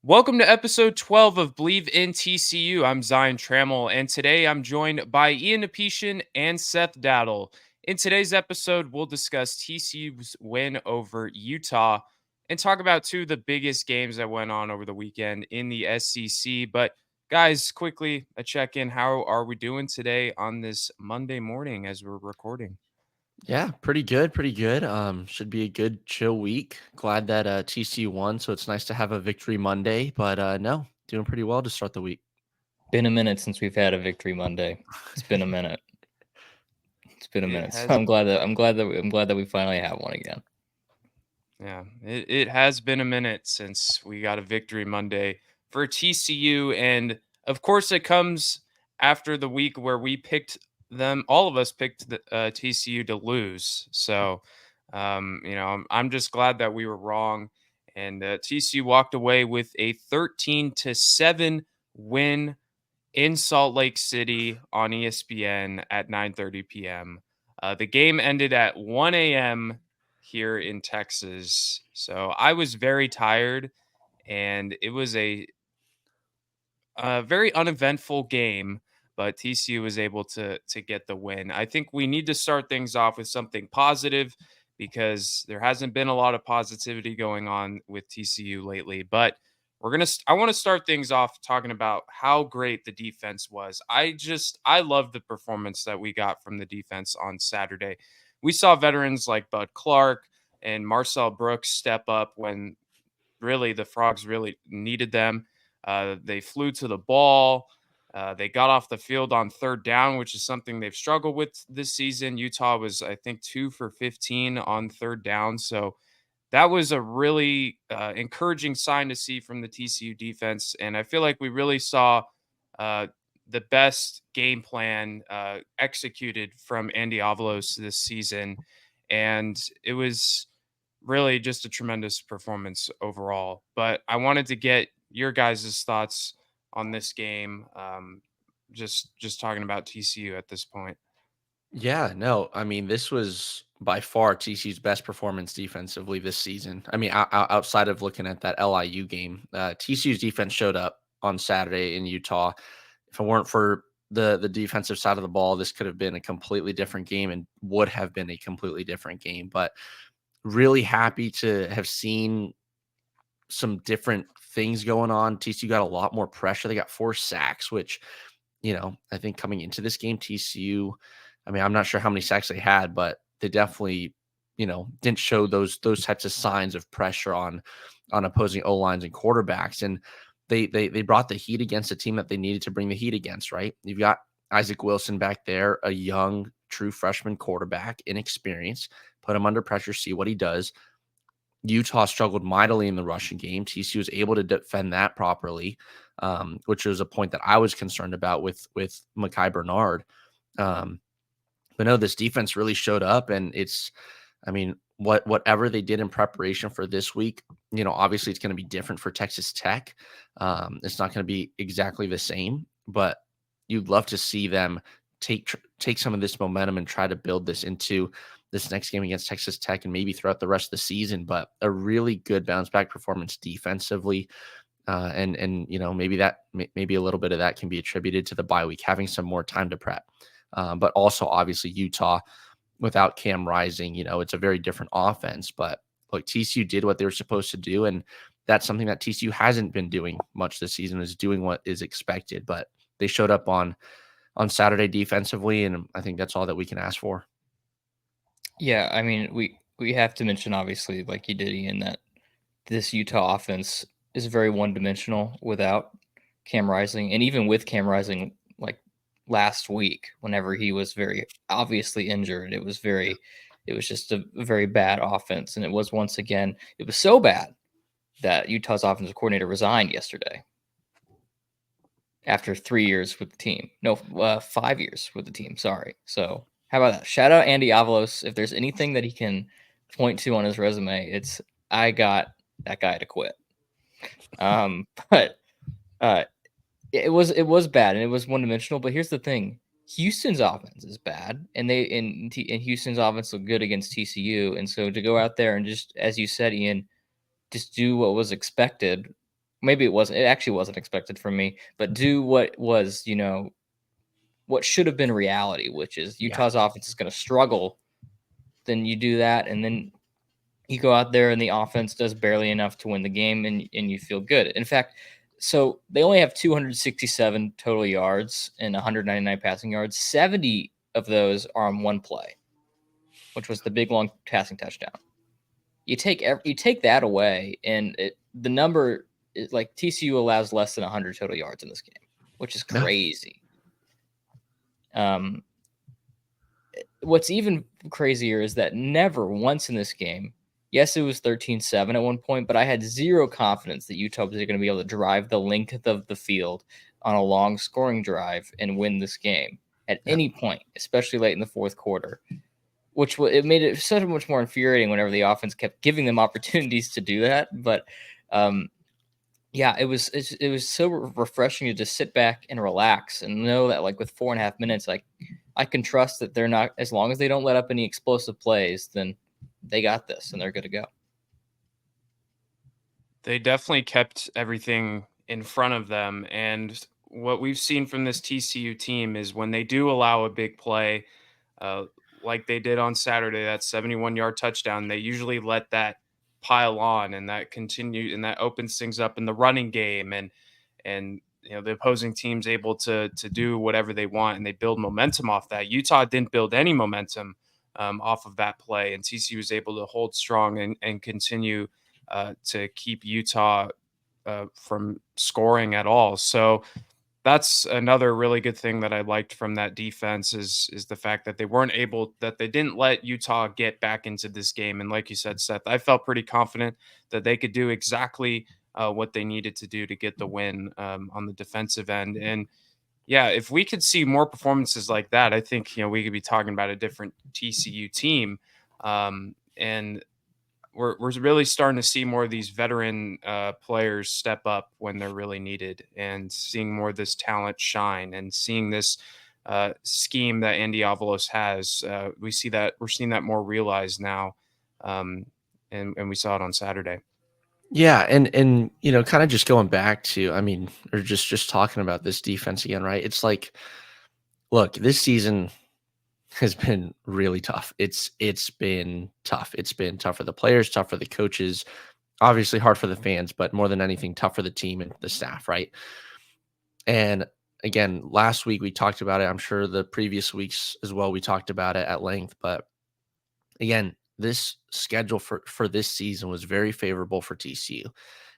Welcome to episode 12 of Believe in TCU. I'm Zion Trammell, and today I'm joined by Ian Apetian and Seth Daddle. In today's episode, we'll discuss TCU's win over Utah and talk about two of the biggest games that went on over the weekend in the SEC. But, guys, quickly, a check in. How are we doing today on this Monday morning as we're recording? Yeah, pretty good, pretty good. Should be a good chill week. Glad that TCU won, so it's nice to have a victory Monday. But no, doing pretty well to start the week. Been a minute since we've had a victory Monday. It's been a minute. It's been a It minute. So has I'm glad that we finally have one again. Yeah, it has been a minute since we got a victory Monday for TCU. And of course, it comes after the week where we picked them. All of us picked the TCU to lose. So, I'm just glad that we were wrong. And TCU walked away with a 13-7 win in Salt Lake City on ESPN at 9:30 p.m. The game ended at 1 a.m. here in Texas. So I was very tired, and it was a very uneventful game, but TCU was able to get the win. I think we need to start things off with something positive because there hasn't been a lot of positivity going on with TCU lately. But I want to start things off talking about how great the defense was. I love the performance that we got from the defense on Saturday. We saw veterans like Bud Clark and Marcel Brooks step up when really the Frogs really needed them. They flew to the ball. They got off the field on third down, which is something they've struggled with this season. Utah was, I think, 2 for 15 on third down. So that was a really encouraging sign to see from the TCU defense. And I feel like we really saw uh, the best game plan executed from Andy Avalos this season. And it was really just a tremendous performance overall. But I wanted to get your guys' thoughts on this game. Just talking about TCU at this point. Yeah, no, I mean this was by far TCU's best performance defensively this season. I mean, outside of looking at that LIU game, TCU's defense showed up on Saturday in Utah. If it weren't for the defensive side of the ball, this could have been a completely different game and would have been a completely different game. But really happy to have seen some different things going on. TCU got a lot more pressure. They got 4 sacks, which, I think coming into this game, TCU, I mean, I'm not sure how many sacks they had, but they definitely, didn't show those types of signs of pressure on opposing O lines and quarterbacks. And they brought the heat against a team that they needed to bring the heat against, right? You've got Isaac Wilson back there, a young, true freshman quarterback, inexperienced. Put him under pressure, see what he does. Utah struggled mightily in the rushing game. TCU was able to defend that properly, which was a point that I was concerned about with Mekhi Bernard. Um, but no, this defense really showed up, and I mean, whatever they did in preparation for this week, obviously it's going to be different for Texas Tech. It's not going to be exactly the same, but you'd love to see them take some of this momentum and try to build this into this next game against Texas Tech and maybe throughout the rest of the season. But a really good bounce back performance defensively. And maybe a little bit of that can be attributed to the bye week, having some more time to prep. But also obviously Utah without Cam Rising, it's a very different offense. But look, TCU did what they were supposed to do, and that's something that TCU hasn't been doing much this season, is doing what is expected. But they showed up on Saturday defensively, and I think that's all that we can ask for. Yeah, I mean, we have to mention, obviously, like you did, Ian, that this Utah offense is very one dimensional without Cam Rising, and even with Cam Rising, like last week, whenever he was very obviously injured, it was just a very bad offense, and it was once again, it was so bad that Utah's offensive coordinator resigned yesterday after 3 years with the team. No, 5 years with the team. Sorry. So how about that? Shout out Andy Avalos. If there's anything that he can point to on his resume, it's I got that guy to quit. But uh, it was bad and it was one dimensional. But here's the thing: Houston's offense is bad, and Houston's offense looked good against TCU. And so to go out there and just, as you said, Ian, just do what was expected maybe it wasn't. It actually wasn't expected from me, but do what was, what should have been reality, which is Utah's offense is going to struggle. Then you do that, and then you go out there and the offense does barely enough to win the game, and you feel good. In fact, so they only have 267 total yards and 199 passing yards. 70 of those are on one play, which was the big long passing touchdown. You take that away, and the number is like TCU allows less than 100 total yards in this game, which is crazy. What's even crazier is that never once in this game, yes, it was 13-7 at one point, but I had zero confidence that Utah was going to be able to drive the length of the field on a long scoring drive and win this game at any point, especially late in the fourth quarter, which it made it so much more infuriating whenever the offense kept giving them opportunities to do that. But yeah, it was so refreshing to just sit back and relax and know that, like, with 4.5 minutes, like, I can trust that they're not, as long as they don't let up any explosive plays, then they got this and they're good to go. They definitely kept everything in front of them. And what we've seen from this TCU team is when they do allow a big play, uh, like they did on Saturday, that 71-yard touchdown, they usually let that pile on, and that continue, and that opens things up in the running game, and the opposing team's able to do whatever they want, and they build momentum off that. Utah didn't build any momentum off of that play, and TCU was able to hold strong and continue to keep Utah from scoring at all. So that's another really good thing that I liked from that defense is the fact that they didn't let Utah get back into this game. And like you said, Seth, I felt pretty confident that they could do exactly what they needed to do to get the win on the defensive end. And yeah, if we could see more performances like that, I think we could be talking about a different TCU team. And we're really starting to see more of these veteran players step up when they're really needed, and seeing more of this talent shine, and seeing this scheme that Andy Avalos has. We're seeing that more realized now, and we saw it on Saturday. Yeah, and kind of just going back to, I mean, or just talking about this defense again, right? It's like, look, this season has been really tough. It's been tough. It's been tough for the players, tough for the coaches, obviously hard for the fans, but more than anything, tough for the team and the staff, right? And again, last week we talked about it. I'm sure the previous weeks as well, we talked about it at length. But again, this schedule for this season was very favorable for TCU.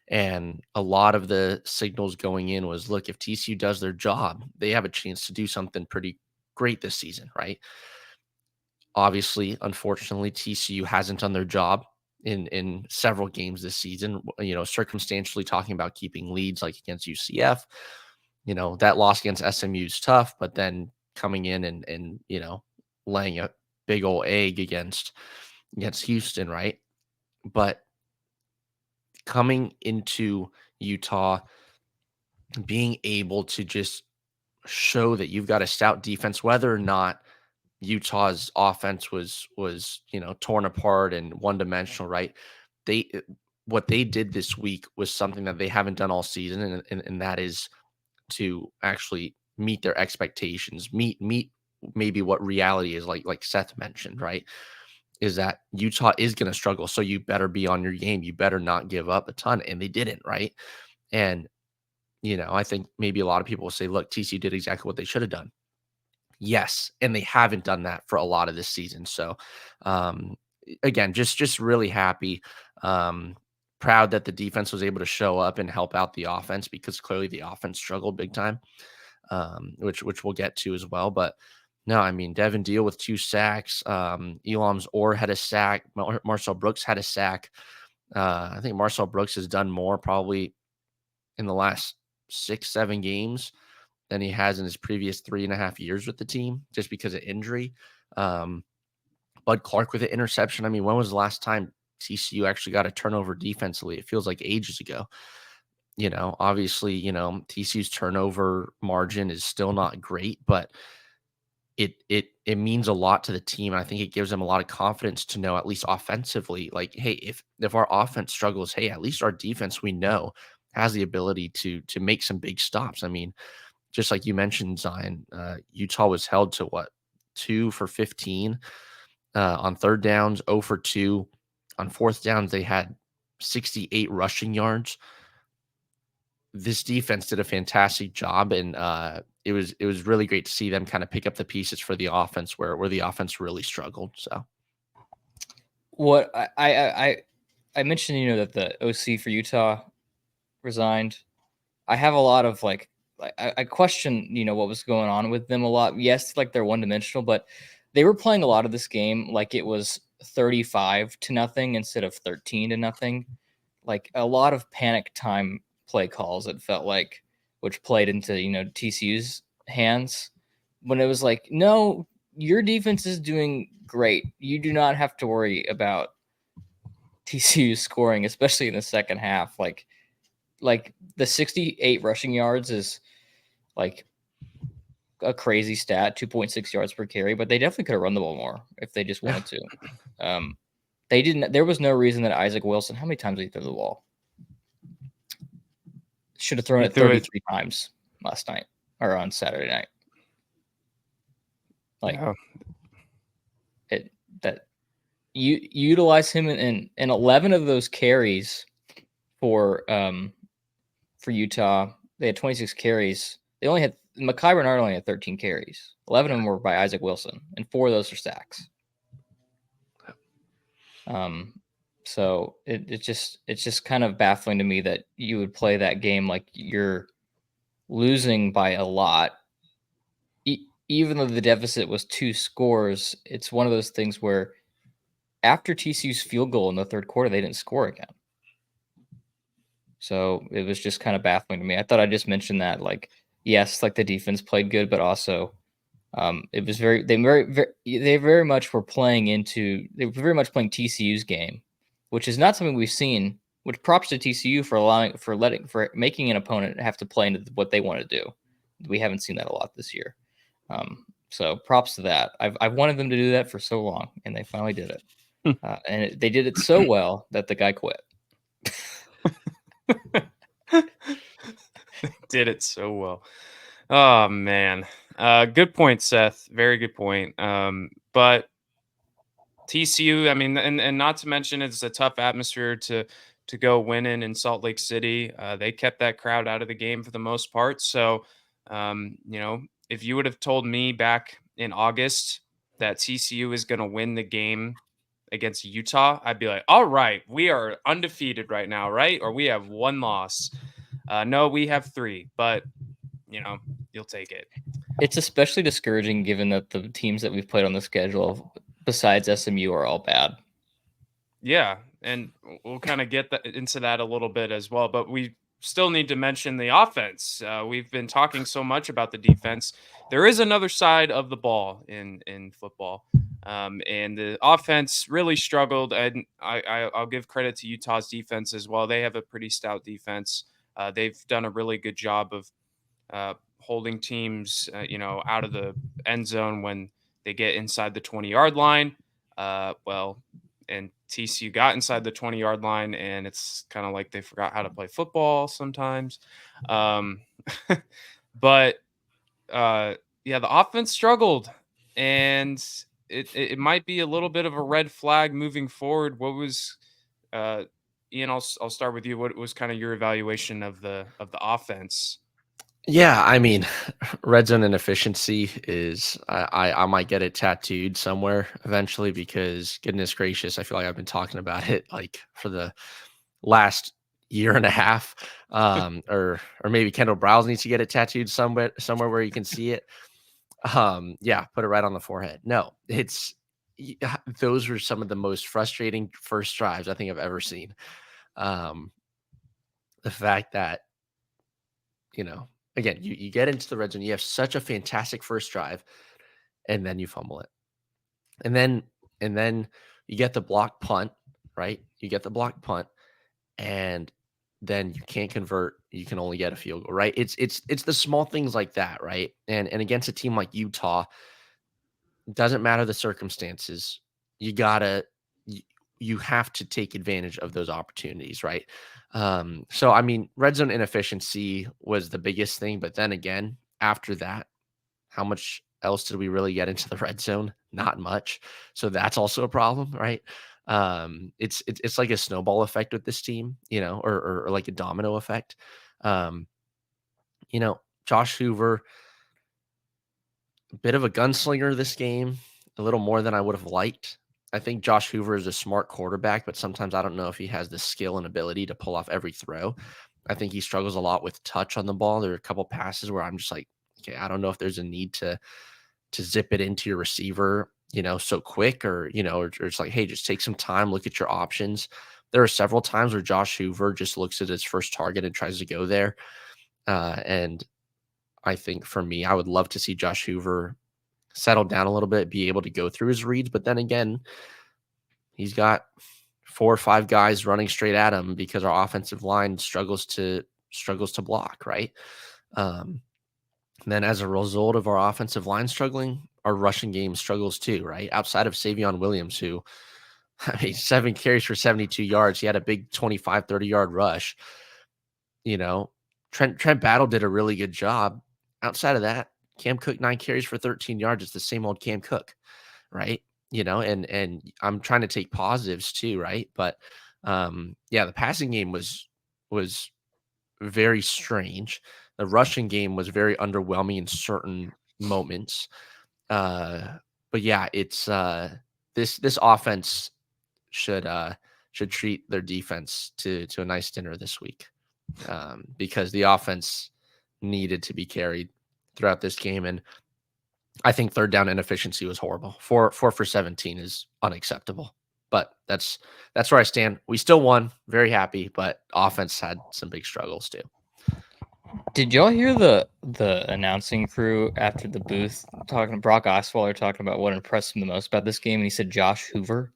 And a lot of the signals going in was, look, if TCU does their job, they have a chance to do something pretty great this season, right? Obviously, unfortunately, TCU hasn't done their job in several games this season. Circumstantially talking about keeping leads like against UCF, that loss against SMU is tough, but then coming in and laying a big old egg against Houston, right? But coming into Utah, being able to just show that you've got a stout defense, whether or not Utah's offense was torn apart and one dimensional, right? What they did this week was something that they haven't done all season, and that is to actually meet their expectations, meet maybe what reality is, like Seth mentioned, right? Is that Utah is going to struggle, so you better be on your game. You better not give up a ton, and they didn't, right? And I think maybe a lot of people will say, look, TCU did exactly what they should have done. Yes, and they haven't done that for a lot of this season. So, again, just really happy, proud that the defense was able to show up and help out the offense, because clearly the offense struggled big time, which we'll get to as well. But no, I mean, Devin Deal with 2 sacks, Elam's Orr had a sack, Marcel Brooks had a sack. I think Marcel Brooks has done more probably in the last 6-7 games than he has in his previous 3.5 years with the team, just because of injury. Bud Clark with an interception. I mean, when was the last time TCU actually got a turnover defensively? It feels like ages ago. Obviously, TCU's turnover margin is still not great, but it means a lot to the team. And I think it gives them a lot of confidence to know, at least offensively, like, hey, if our offense struggles, hey, at least our defense, we know has the ability to make some big stops. I mean, just like you mentioned, Zion, Utah was held to what, 2 for 15 on third downs, 0 for 2 on fourth downs. They had 68 rushing yards. This defense did a fantastic job, and it was really great to see them kind of pick up the pieces for the offense where the offense really struggled. So What I mentioned, that the OC for Utah resigned. I have a lot of I question, what was going on with them a lot. Yes, like they're one dimensional, but they were playing a lot of this game like it was 35-0 instead of 13-0. Like a lot of panic time play calls, it felt like, which played into, TCU's hands when it was like, no, your defense is doing great. You do not have to worry about TCU scoring, especially in the second half. Like the 68 rushing yards is like a crazy stat, 2.6 yards per carry, but they definitely could have run the ball more if they just wanted to. They didn't. There was no reason that Isaac Wilson, how many times did he throw the ball? Should have thrown He it threw it 33 times last night or on Saturday night. Like Yeah. it that you utilize him in 11 of those carries for Utah. They had 26 carries. They only had Mekhi Bernard only had 13 carries. 11 of them were by Isaac Wilson, and 4 of those are sacks. So it's just kind of baffling to me that you would play that game like you're losing by a lot, even though the deficit was 2 scores. It's one of those things where after TCU's field goal in the third quarter, they didn't score again. So it was just kind of baffling to me. I thought I just mentioned that, like, yes, like the defense played good, but also it was they very much were playing TCU's game, which is not something we've seen. Which props to TCU for making an opponent have to play into what they want to do. We haven't seen that a lot this year. So props to that. I've wanted them to do that for so long, and they finally did it. And they did it so well that the guy quit. Did it so well. Oh man. Good point, Seth. Very good point. But TCU, I mean, and not to mention it's a tough atmosphere to go win in Salt Lake City. They kept that crowd out of the game for the most part. So, if you would have told me back in August that TCU is going to win the game against Utah, I'd be like, all right, we are undefeated right now, right? Or we have 1 loss. No, we have 3, but you'll take it. It's especially discouraging given that the teams that we've played on the schedule, besides SMU, are all bad. Yeah, and we'll kind of get into that a little bit as well, but we still need to mention the offense. We've been talking so much about the defense. There is another side of the ball in football, and the offense really struggled. And I'll give credit to Utah's defense as well. They have a pretty stout defense. They've done a really good job of holding teams, out of the end zone when they get inside the 20-yard line. And TCU got inside the 20-yard line, and it's kind of like they forgot how to play football sometimes. But yeah, the offense struggled, and it might be a little bit of a red flag moving forward. What was Ian? I'll start with you. What was kind of your evaluation of the offense? yeah, I mean, red zone inefficiency is I might get it tattooed somewhere eventually because goodness gracious, I feel like I've been talking about it like for the last year and a half. Or maybe Kendall Browse needs to get it tattooed somewhere where you can see it. Yeah, put it right on the forehead. No, those were some of the most frustrating first drives I think I've ever seen. The fact that, again, you get into the red zone, you have such a fantastic first drive, and then you fumble it. And then you get the block punt, right? You get the block punt, and then you can't convert. You can only get a field goal, right? It's the small things like that, right? And against a team like Utah, doesn't matter the circumstances. You gotta you have to take advantage of those opportunities, right? So I mean, red zone inefficiency was the biggest thing, but then again, after that, how much else did we really get into the red zone? Not much. So that's also a problem, right? It's like a snowball effect with this team, or like a domino effect. Um, Josh Hoover, a bit of a gunslinger this game, a little more than I would have liked. I think Josh Hoover is a smart quarterback, but sometimes I don't know if he has the skill and ability to pull off every throw. I think he struggles a lot with touch on the ball. There are a couple passes where I'm just like, okay, I don't know if there's a need to zip it into your receiver, so quick, or it's like, hey, just take some time, look at your options. There are several times where Josh Hoover just looks at his first target and tries to go there. And I think for me, I would love to see Josh Hoover settle down a little bit, be able to go through his reads. But then again, he's got 4 or 5 guys running straight at him because our offensive line struggles to block, right? And then as a result of our offensive line struggling, our rushing game struggles too, right? Outside of Savion Williams, who, I mean, 7 carries for 72 yards. He had a big 25, 30-yard rush. Trent Battle did a really good job. Outside of that, Cam Cook, 9 carries for 13 yards. It's the same old Cam Cook, right? And I'm trying to take positives too, right? But the passing game was very strange. The rushing game was very underwhelming in certain moments. But yeah, it's this offense should treat their defense to a nice dinner this week, because the offense needed to be carried throughout this game. And I think third down inefficiency was horrible. 4 for 17 is unacceptable. But that's where I stand. We still won, very happy, but offense had some big struggles too. Did y'all hear the announcing crew after the booth talking to Brock Osweiler talking about what impressed him the most about this game? And he said Josh Hoover.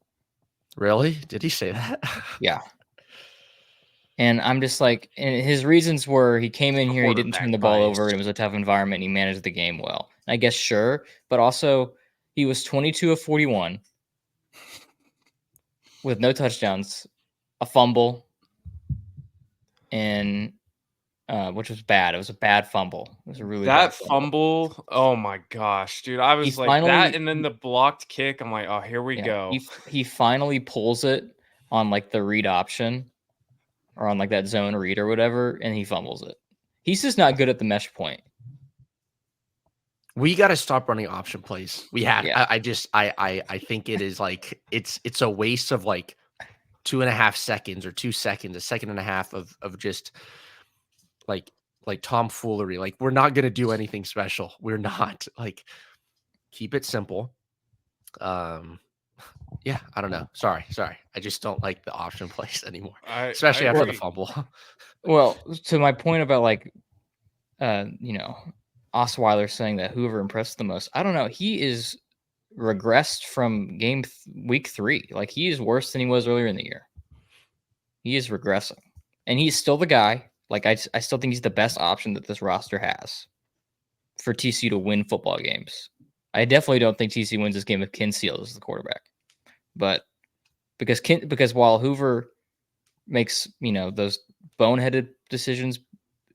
Really? Did he say that? Yeah. And I'm just like, and his reasons were he came in here, he didn't turn the ball over, and it was a tough environment, and he managed the game well. And I guess sure, but also he was 22 of 41 with no touchdowns, a fumble, and which was bad. It was a bad fumble. It was a really bad fumble. Oh my gosh, dude! I was like that, and then the blocked kick. I'm like, oh, here we go. He finally pulls it on like the read option, or on like that zone read or whatever, and he fumbles it. He's just not good at the mesh point. We got to stop running option plays. We have. Yeah. I think it is like it's a waste of like 2.5 seconds or 2 seconds, a second and a half of just like tomfoolery. Like, we're not gonna do anything special. We're not. Like, keep it simple. Yeah, I don't know. Sorry. I just don't like the option plays anymore, especially after the fumble. Well, to my point about like, Osweiler saying that Hoover impressed the most. I don't know. He is regressed from week 3. Like, he is worse than he was earlier in the year. He is regressing, and he's still the guy. Like, I still think he's the best option that this roster has for TCU to win football games. I definitely don't think TCU wins this game if Ken Seals is the quarterback. But because while Hoover makes, those boneheaded decisions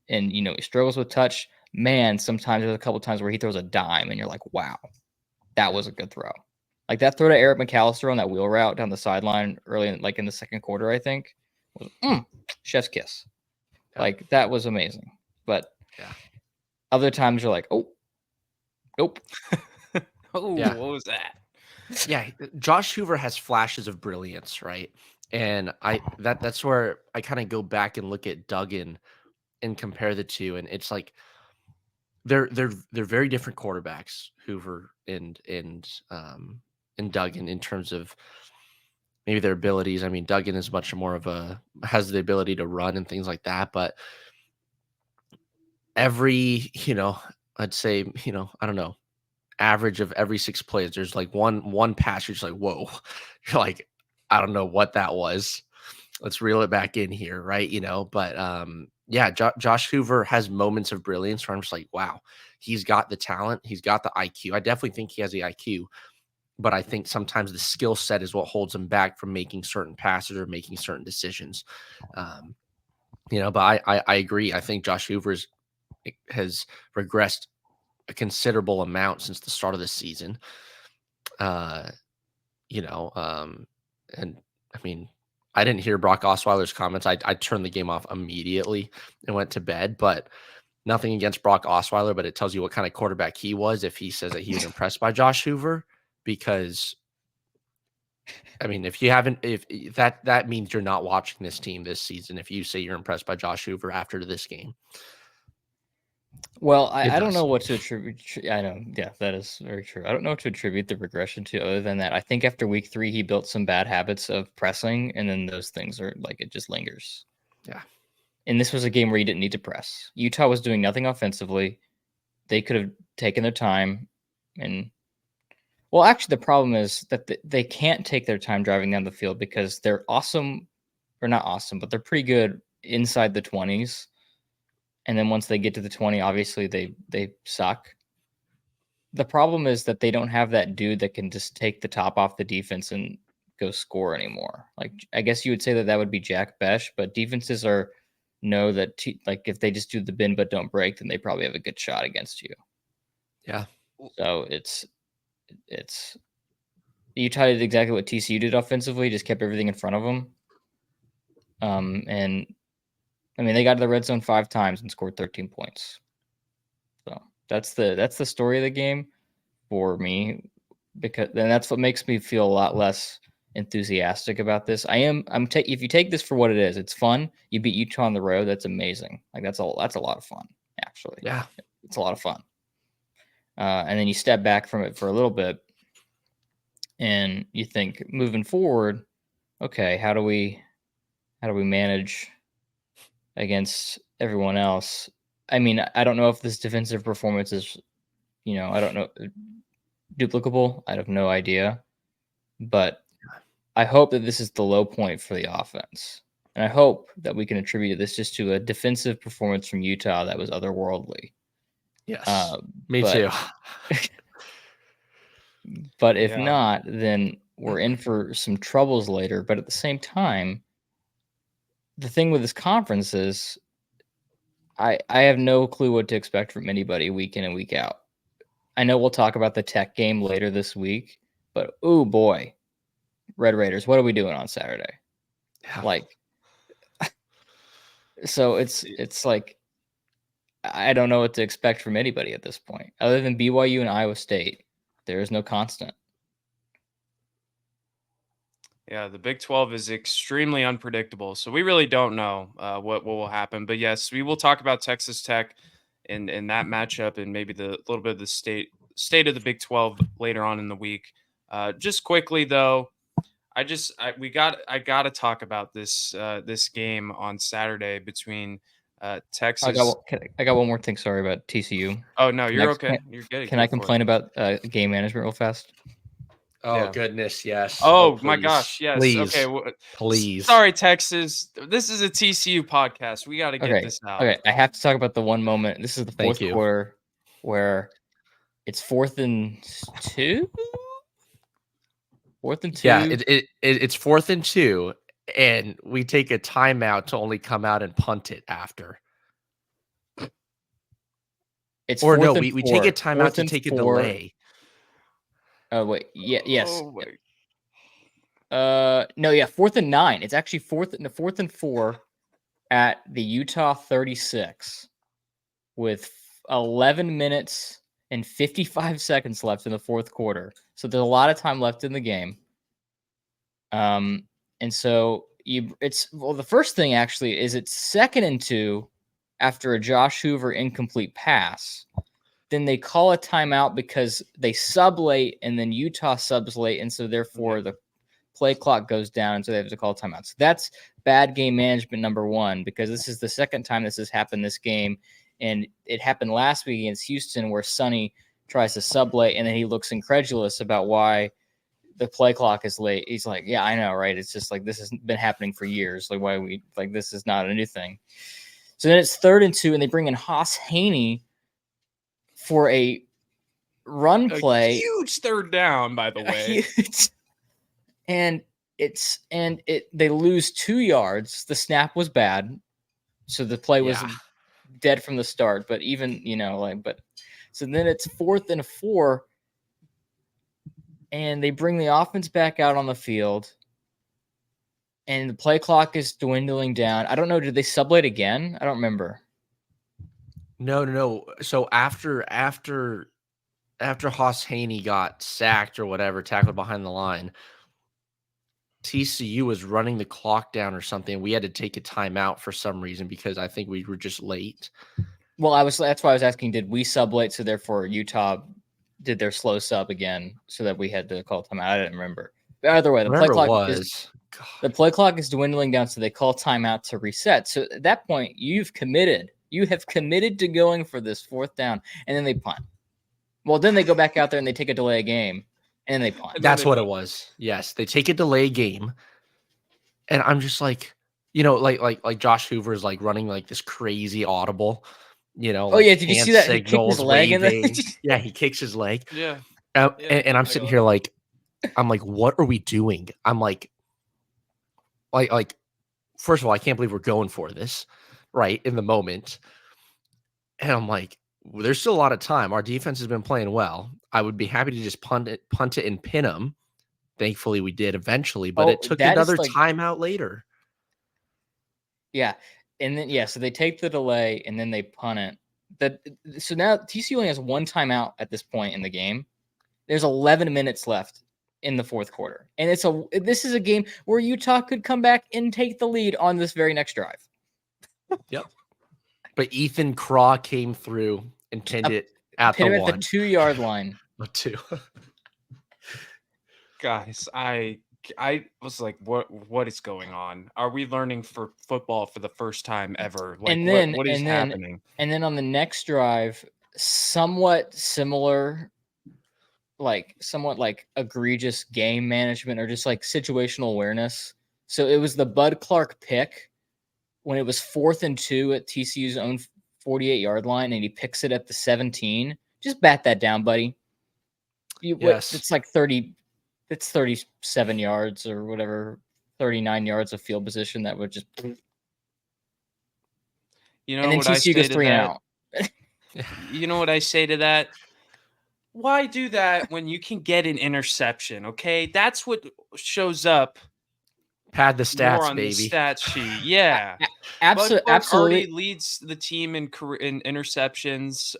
and, he struggles with touch, man, sometimes there's a couple times where he throws a dime and you're like, wow, that was a good throw. Like that throw to Eric McAllister on that wheel route down the sideline early in the second quarter, I think, was chef's kiss. Yeah. Like, that was amazing. But other times you're like, oh, nope. Oh, yeah. What was that? Yeah, Josh Hoover has flashes of brilliance, right? And that's where I kind of go back and look at Duggan and compare the two, and it's like they're very different quarterbacks, Hoover and Duggan, in terms of maybe their abilities. I mean, Duggan is much more has the ability to run and things like that, but every, I'd say, I don't know, average of every 6 plays, there's like one pass you're just like, whoa, you're like, I don't know what that was. Let's reel it back in here, right? But Josh Hoover has moments of brilliance where I'm just like, wow, he's got the talent, he's got the IQ. I definitely think he has the IQ. but I think sometimes the skill set is what holds him back from making certain passes or making certain decisions. But I agree. I think Josh Hoover has regressed a considerable amount since the start of the season. Uh, and I mean, I didn't hear Brock Osweiler's comments. I turned the game off immediately and went to bed, but nothing against Brock Osweiler, but it tells you what kind of quarterback he was if he says that he was impressed by Josh Hoover, because I mean, if that means you're not watching this team this season, if you say you're impressed by Josh Hoover after this game. Well, It I don't know does. what to attribute. I know, yeah, that is very true. I don't know what to attribute the regression to other than that. I think after week 3, he built some bad habits of pressing, and then those things are like it just lingers. Yeah. And this was a game where you didn't need to press. Utah was doing nothing offensively. They could have taken their time. And, well, actually, the problem is that they can't take their time driving down the field because they're awesome, or not awesome, but they're pretty good inside the 20s. And then once they get to the 20, obviously they suck. The problem is that they don't have that dude that can just take the top off the defense and go score anymore. Like, I guess you would say that would be Jack Besh, but defenses know that like if they just do the bend but don't break, then they probably have a good shot against you. Yeah. So it's Utah did exactly what TCU did offensively, just kept everything in front of them. And I mean, they got to the red zone 5 times and scored 13 points. So that's the story of the game for me, because then that's what makes me feel a lot less enthusiastic about this. If you take this for what it is, it's fun. You beat Utah on the road. That's amazing. Like that's a lot of fun, actually. Yeah. It's a lot of fun. And then you step back from it for a little bit and you think moving forward, okay, how do we manage against everyone else? I mean, I don't know if this defensive performance is, I don't know, duplicable. I have no idea, but I hope that this is the low point for the offense. And I hope that we can attribute this just to a defensive performance from Utah that was otherworldly. Yes. Me too. But if not, then we're in for some troubles later. But at the same time, the thing with this conference is I have no clue what to expect from anybody week in and week out. I know we'll talk about the Tech game later this week, but oh boy, Red Raiders, what are we doing on Saturday? Yeah. Like, so it's like I don't know what to expect from anybody at this point, other than BYU and Iowa State. There is no constant. Yeah, the Big 12 is extremely unpredictable, so we really don't know what will happen. But yes, we will talk about Texas Tech and that matchup and maybe the little bit of the state of the Big 12 later on in the week. Just quickly though, I got to talk about this game on Saturday between Texas. I got one more thing. Sorry about TCU. Oh no, you're okay. You're good. Can Go I for it. complain about game management real fast? Oh, Yeah. goodness. Yes. Oh my please. gosh. Yes. Please. Okay. Please. Sorry, Texas. This is a TCU podcast. We got to get this out. Okay. I have to talk about the one moment. This is the fourth quarter where it's 4th and 2. 4th and 2. Yeah, it's 4th and 2, and we take a timeout to only come out and punt it after. It's or no, we take a timeout to take a delay. Oh wait, yeah, yes. Oh, wait. No, yeah, 4th and 9. It's actually 4th and 4 at the Utah 36 with 11 minutes and 55 seconds left in the fourth quarter. So there's a lot of time left in the game. And so the first thing actually is it's 2nd and 2 after a Josh Hoover incomplete pass. Then they call a timeout because they sub late and then Utah subs late. And so therefore the play clock goes down. And so they have to call timeout. So that's bad game management number 1, because this is the second time this has happened this game. And it happened last week against Houston where Sonny tries to sub late and then he looks incredulous about why the play clock is late. He's like, yeah, I know, right? It's just like this has been happening for years. Like this is not a new thing. So then it's 3rd and 2 and they bring in Haas Haney for a run A play. huge third down, by the way. And they lose 2 yards. The snap was bad, so the play was dead from the start. But even so then it's 4th and 4, and they bring the offense back out on the field, and the play clock is dwindling down. I don't know. Did they sublet again? I don't remember. No. So after Haas Haney got sacked or whatever, tackled behind the line, TCU was running the clock down or something. We had to take a timeout for some reason because I think we were just late. Well, that's why I was asking, did we sub late, so therefore Utah did their slow sub again so that we had to call timeout? I didn't remember. But either way, the play clock is dwindling down, so they call timeout to reset. So at that point, you have committed to going for this 4th down, and then they punt. Well, then they go back out there and they take a delay game, and then they punt. That's what it was. Yes, they take a delay game, and I'm just like, like Josh Hoover is like running like this crazy audible, did you see that? He kicked his leg waving. Yeah, he kicks his leg. Yeah. And I'm sitting here like, I'm like, what are we doing? I'm like, first of all, I can't believe we're going for this, right, in the moment. And I'm like, there's still a lot of time. Our defense has been playing well. I would be happy to just punt it and pin them. Thankfully, we did eventually, but it took another timeout later. Yeah, and then so they take the delay and then they punt it. So now TCU only has 1 timeout at this point in the game. There's 11 minutes left in the 4th quarter, and this is a game where Utah could come back and take the lead on this very next drive. Yep. But Ethan Craw came through and pinned it at the 2-yard line. The 2. Guys, I was like, what is going on? Are we learning for football for the first time ever? Like, what is happening? And then on the next drive, somewhat egregious game management or just like situational awareness. So it was the Bud Clark pick when it was 4th and 2 at TCU's own 48-yard line, and he picks it at the 17. Just bat that down, buddy. It's like 30. It's 37 yards or whatever, 39 yards of field position that would just. And then TCU goes 3 and out. You know what I say to that? Why do that when you can get an interception? Okay, that's what shows up. Pad the stats, more on baby. The stat sheet, yeah. Absolutely. Already leads the team in interceptions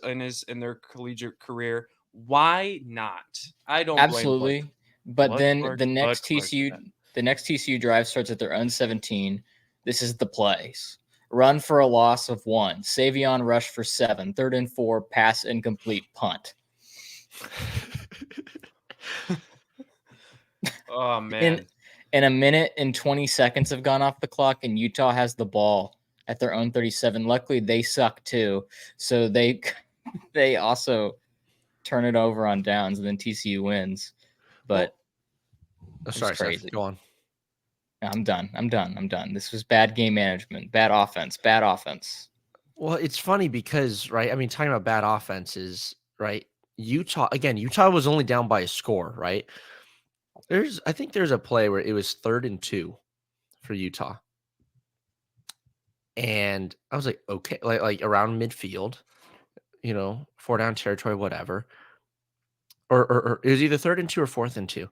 in their collegiate career. Why not? I don't absolutely. Blame but then the next TCU drive starts at their own 17. This is the plays. Run for a loss of 1. Savion rush for 7. 3rd and 4. Pass incomplete. Punt. Oh man. And a minute and 20 seconds have gone off the clock, and Utah has the ball at their own 37. Luckily, they suck too, so they also turn it over on downs, and then TCU wins. But sorry, crazy. Seth, go on. I'm done. This was bad game management, bad offense. Well, it's funny because, right, I mean, talking about bad offenses, right, Utah was only down by a score, right? I think there's a play where it was 3rd and 2 for Utah. And I was like, okay, like around midfield, 4 down territory, whatever. Or it was either 3rd and 2 or 4th and 2.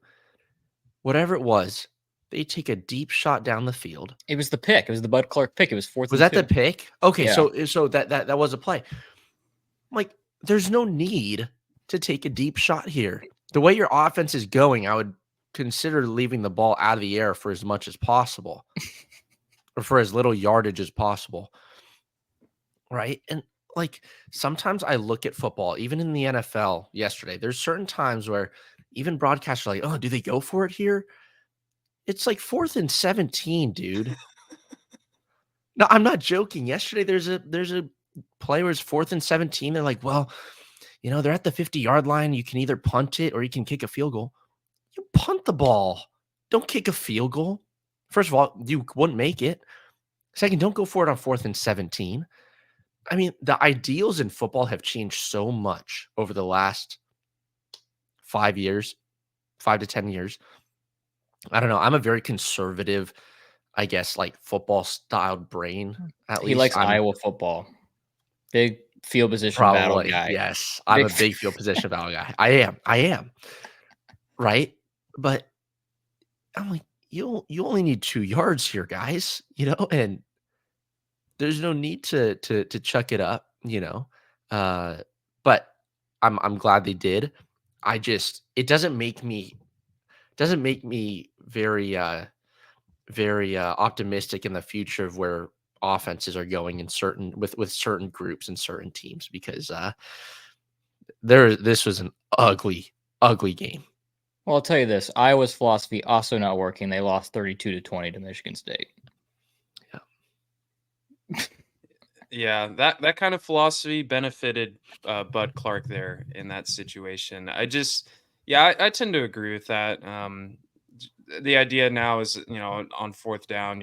Whatever it was, they take a deep shot down the field. It was the pick. It was the Bud Clark pick. It was 4th. Was that the pick? Okay, yeah. So that was a play. I'm like, there's no need to take a deep shot here. The way your offense is going, I would consider leaving the ball out of the air for as much as possible or for as little yardage as possible. Right. And like sometimes I look at football, even in the NFL yesterday, there's certain times where even broadcasters are like, oh, do they go for it here? It's like 4th and 17, dude. No, I'm not joking. Yesterday, there's a play where it's 4th and 17. They're like, well, they're at the 50-yard line. You can either punt it or you can kick a field goal. You punt the ball. Don't kick a field goal. First of all, you wouldn't make it. Second, don't go for it on 4th and 17. I mean, the ideals in football have changed so much over the last 5 years, 5 to 10 years. I don't know. I'm a very conservative, I guess, like football styled brain. At He least likes I'm Iowa football. Big field position battle probably, guy. yes, I'm Big a big field position value guy. I am, right? But I'm like, you only need 2 yards here, guys, and there's no need to chuck it up, but I'm glad they did. It doesn't make me very optimistic in the future of where offenses are going in with certain groups and certain teams because this was an ugly game. Well, I'll tell you this: Iowa's philosophy also not working. They lost 32-20 to Michigan State. Yeah, that kind of philosophy benefited Bud Clark there in that situation. I tend to agree with that. The idea now is, on fourth down,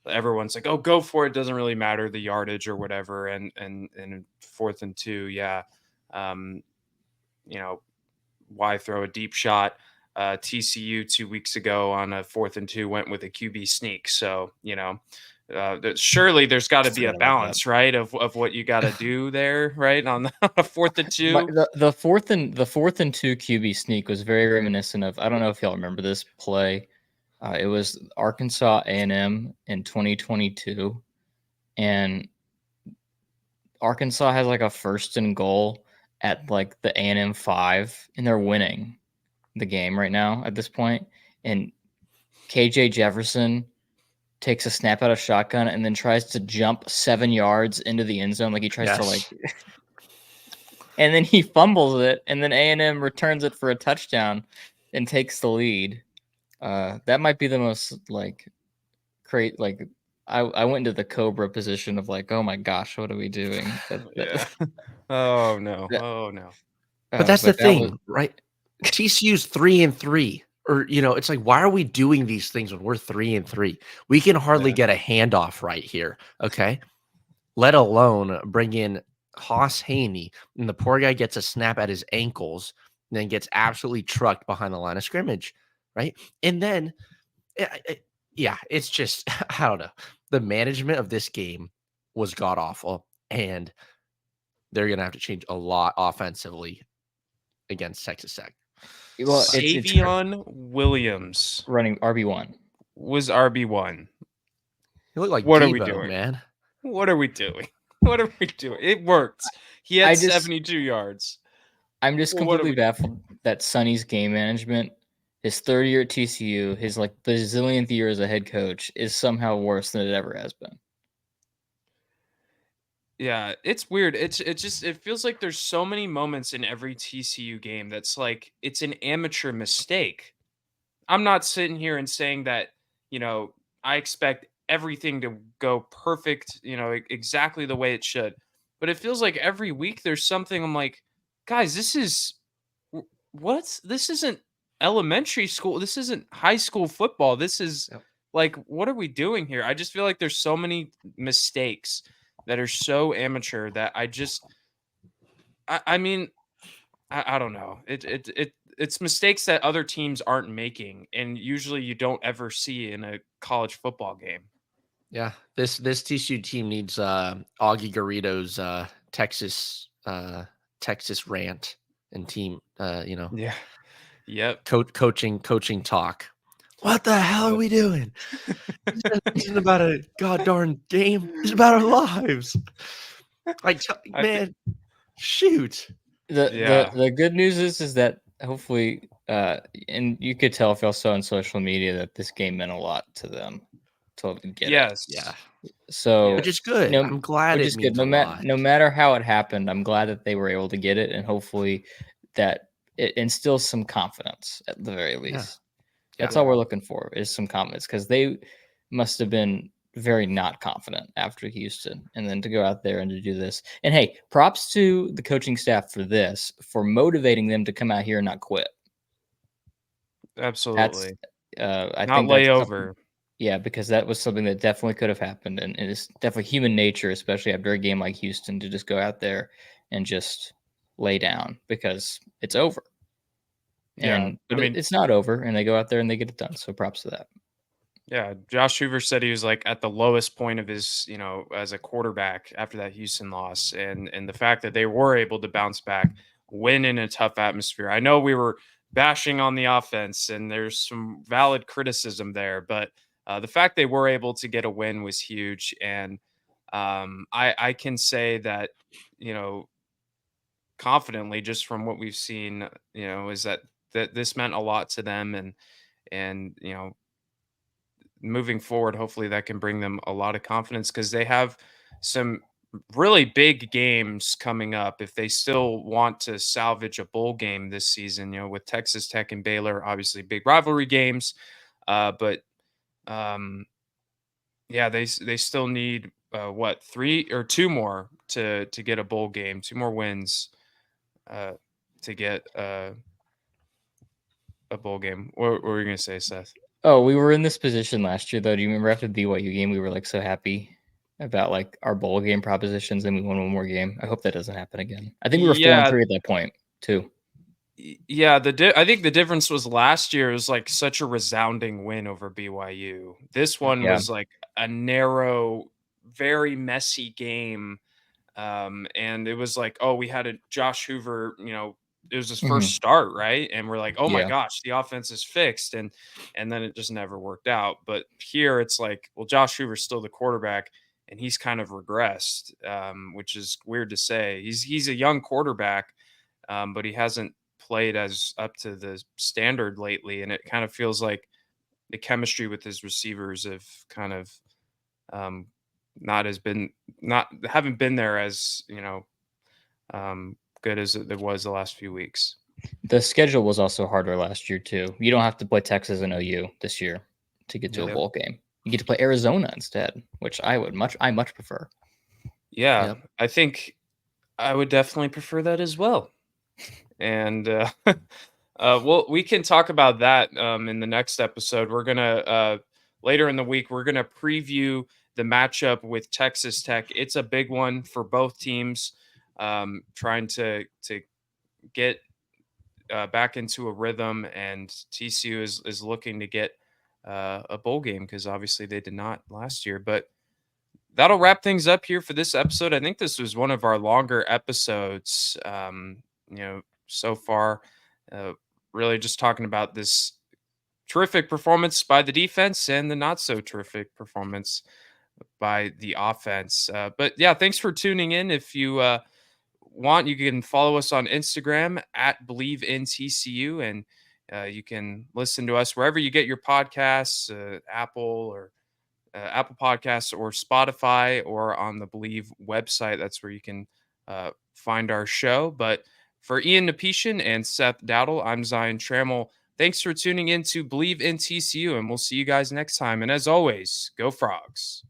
everyone's like, oh, go for it. Doesn't really matter the yardage or whatever. And 4th and 2, yeah, um, you know, why throw a deep shot? TCU 2 weeks ago on a 4th and 2 went with a QB sneak. So, surely there's got I to be a forgot about that. balance, right? Of what you got to do there, right? On a 4th and 2. The 4th and 2 QB sneak was very reminiscent of. I don't know if y'all remember this play. It was Arkansas A&M in 2022, and Arkansas has like a 1st and goal at like the A&M 5, and they're winning the game right now at this point. And KJ Jefferson takes a snap out of shotgun and then tries to jump 7 yards into the end zone, like he tries to Yes. and then he fumbles it, and then A&M returns it for a touchdown and takes the lead. That might be the most great. I went into the Cobra position of like, oh my gosh, what are we doing? Yeah. Oh no. That, Oh no. But that's the but that was thing, right? TCU's 3-3, or it's like, why are we doing these things when we're 3-3? We can hardly Yeah. get a handoff right here, okay? Let alone bring in Haas Haney, and the poor guy gets a snap at his ankles, and then gets absolutely trucked behind the line of scrimmage, right? And then, yeah, it's just I don't know. The management of this game was god awful, and they're gonna have to change a lot offensively against Texas Tech. well, But it's Savion Williams running RB1. was RB1. you look like What are we Debo, doing? man. What are we doing? What are we doing? It worked. He had I just 72 yards. I'm just Well, what are completely we baffled that Sonny's game management, his 3rd year at TCU, his like bazillionth year as a head coach, is somehow worse than it ever has been. Yeah, it's weird. It feels like there's so many moments in every TCU game that's like it's an amateur mistake. I'm not sitting here and saying that, I expect everything to go perfect, exactly the way it should. But it feels like every week there's something I'm like, guys, this isn't elementary school. This isn't high school football. This is Yep. like, what are we doing here? I just feel like there's so many mistakes that are so amateur that I mean, I don't know. It's mistakes that other teams aren't making, and usually you don't ever see in a college football game. Yeah, this TCU team needs Augie Garrido's Texas rant and team Yeah. Yep. coaching talk. What the hell are Yep. we doing? This isn't about a goddamn game. It's about our lives. I think. Man, shoot. The good news is that hopefully and you could tell if y'all saw on social media that this game meant a lot to them to get it. Yes. Yeah, So which is good. no, I'm glad which it is good. means a lot. No matter how it happened, I'm glad that they were able to get it, and hopefully that it instills some confidence at the very Yeah. least. Yeah. That's all we're looking for is some confidence because they must have been very not confident after Houston, and then to go out there and to do this. And hey, props to the coaching staff for this, for motivating them to come out here and not quit. That's Absolutely. I Not think that's something. layover. Yeah, because that was something that definitely could have happened, and it's definitely human nature, especially after a game like Houston, to just go out there and just lay down because it's over. Yeah, But it's not over, and they go out there and they get it done. So props to that. yeah. Josh Hoover said he was like at the lowest point of his, as a quarterback after that Houston loss, and the fact that they were able to bounce back, win in a tough atmosphere. I know we were bashing on the offense, and there's some valid criticism there, but the fact they were able to get a win was huge, and I can say that you know confidently just from what we've seen, is that this meant a lot to them, and moving forward, hopefully that can bring them a lot of confidence because they have some really big games coming up if they still want to salvage a bowl game this season, with Texas Tech and Baylor, obviously big rivalry games. But yeah, they still need what, three or two more to get a bowl game, two more wins uh, to get a bowl game. What were you gonna say, Seth? Oh, we were in this position last year, though. Do you remember after the BYU game, we were like so happy about like our bowl game propositions, and we won one more game. I hope that doesn't happen again. I think we were Yeah, 4-3 at that point too. Yeah, I think the difference was last year was like such a resounding win over BYU. This one Yeah. was like a narrow, very messy game. And it was like, oh, we had a Josh Hoover, it was his first Mhm. start, right? And we're like, oh my Yeah. gosh, the offense is fixed, and then it just never worked out. But here it's like, well, Josh Hoover's still the quarterback, and he's kind of regressed, which is weird to say. He's a young quarterback, but he hasn't played as up to the standard lately, and it kind of feels like the chemistry with his receivers have kind of um, not haven't been there as good as it was the last few weeks. The schedule was also harder last year too. You don't have to play Texas and OU this year to get to a Yeah. bowl game. You get to play Arizona instead, which I much prefer. Yeah, Yep. I think I would definitely prefer that as well. And well, we can talk about that in the next episode. We're gonna later in the week we're gonna preview the matchup with Texas Tech. It's a big one for both teams, trying to get back into a rhythm, and TCU is looking to get a bowl game because obviously they did not last year. But that'll wrap things up here for this episode. I think this was one of our longer episodes, so far. Uh, really just talking about this terrific performance by the defense and the not so terrific performance by the offense. But yeah, thanks for tuning in. If you want, you can follow us on Instagram at Believe in TCU, and you can listen to us wherever you get your podcasts, Apple Podcasts or Spotify, or on the Believe website. That's where you can find our show. But for Ian Napetian and Seth Dowdle, I'm Zion Trammell. Thanks for tuning in to Believe in TCU, and we'll see you guys next time. And as always, go Frogs.